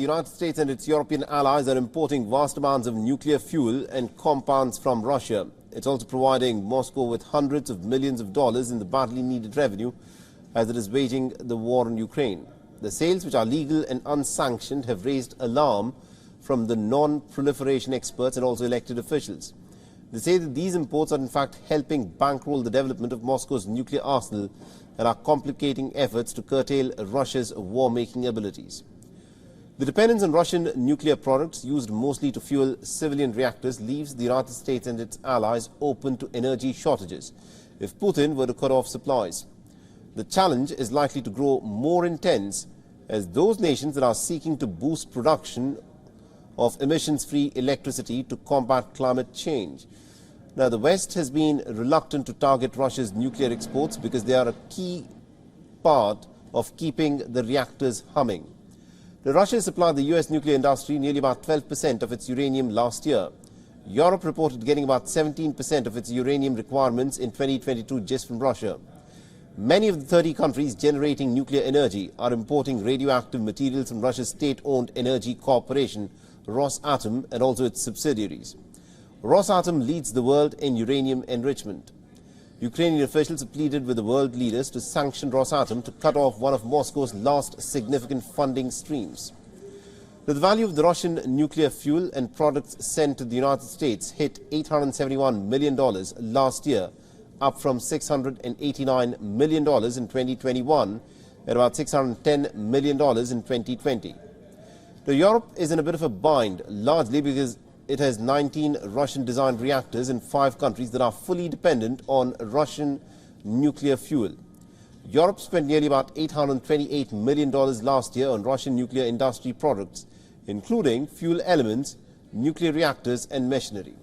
United States and its European allies are importing vast amounts of nuclear fuel and compounds from Russia. It's also providing Moscow with hundreds of millions of dollars in the badly needed revenue as it is waging the war in Ukraine. The sales, which are legal and unsanctioned, have raised alarm from the non-proliferation experts and also elected officials. They say that these imports are in fact helping bankroll the development of Moscow's nuclear arsenal and are complicating efforts to curtail Russia's war-making abilities. The dependence on Russian nuclear products, used mostly to fuel civilian reactors, leaves the United States and its allies open to energy shortages if Putin were to cut off supplies. The challenge is likely to grow more intense as those nations that are seeking to boost production of emissions-free electricity to combat climate change. Now, the West has been reluctant to target Russia's nuclear exports because they are a key part of keeping the reactors humming. Now, Russia supplied the US nuclear industry nearly about 12% of its uranium last year. Europe reported getting about 17% of its uranium requirements in 2022 just from Russia. Many of the 30 countries generating nuclear energy are importing radioactive materials from Russia's state-owned energy corporation, Rosatom, and also its subsidiaries. Rosatom leads the world in uranium enrichment. Ukrainian officials have pleaded with the world leaders to sanction Rosatom to cut off one of Moscow's last significant funding streams. The value of the Russian nuclear fuel and products sent to the United States hit $871 million last year, up from $689 million in 2021 and about $610 million in 2020. Now, Europe is in a bit of a bind, largely because it has 19 Russian-designed reactors in 5 countries that are fully dependent on Russian nuclear fuel. Europe spent nearly about $828 million last year on Russian nuclear industry products, including fuel elements, nuclear reactors and machinery.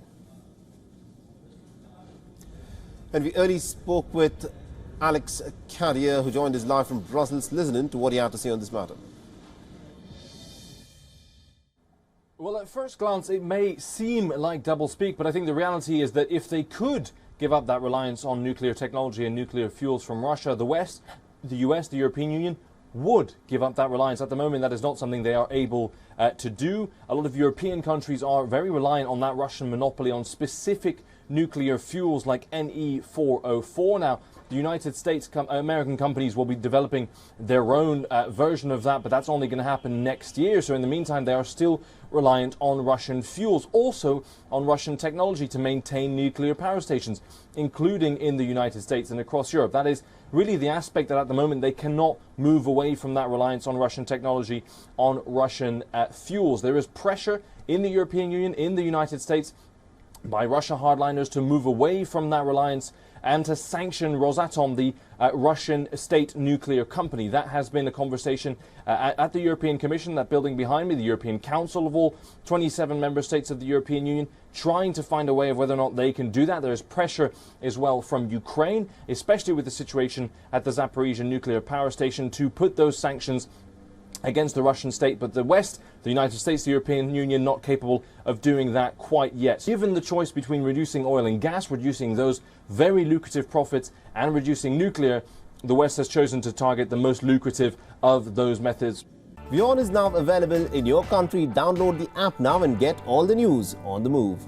And we earlier spoke with Alex Carrier, who joined us live from Brussels. Listen to what he had to say on this matter. Well, at first glance, it may seem like doublespeak, but I think the reality is that if they could give up that reliance on nuclear technology and nuclear fuels from Russia, the West, the US, the European Union would give up that reliance. At the moment, that is not something they are able to do. A lot of European countries are very reliant on that Russian monopoly on specific nuclear fuels like Ne-404. Now, the United States, American companies will be developing their own version of that, but that's only going to happen next year. So in the meantime, they are still reliant on Russian fuels, also on Russian technology to maintain nuclear power stations, including in the United States and across Europe. That is really the aspect that at the moment they cannot move away from that reliance on Russian technology, on Russian fuels. There is pressure in the European Union, in the United States, by Russia hardliners to move away from that reliance and to sanction Rosatom, the Russian state nuclear company. That has been a conversation at the European Commission, that building behind me, the European Council of all 27 member states of the European Union, trying to find a way of whether or not they can do that. There is pressure as well from Ukraine, especially with the situation at the Zaporizhzhia nuclear power station, to put those sanctions against the Russian state, but the West, the United States, the European Union, not capable of doing that quite yet. Given the choice between reducing oil and gas, reducing those very lucrative profits, and reducing nuclear, the West has chosen to target the most lucrative of those methods. WION is now available in your country. Download the app now and get all the news on the move.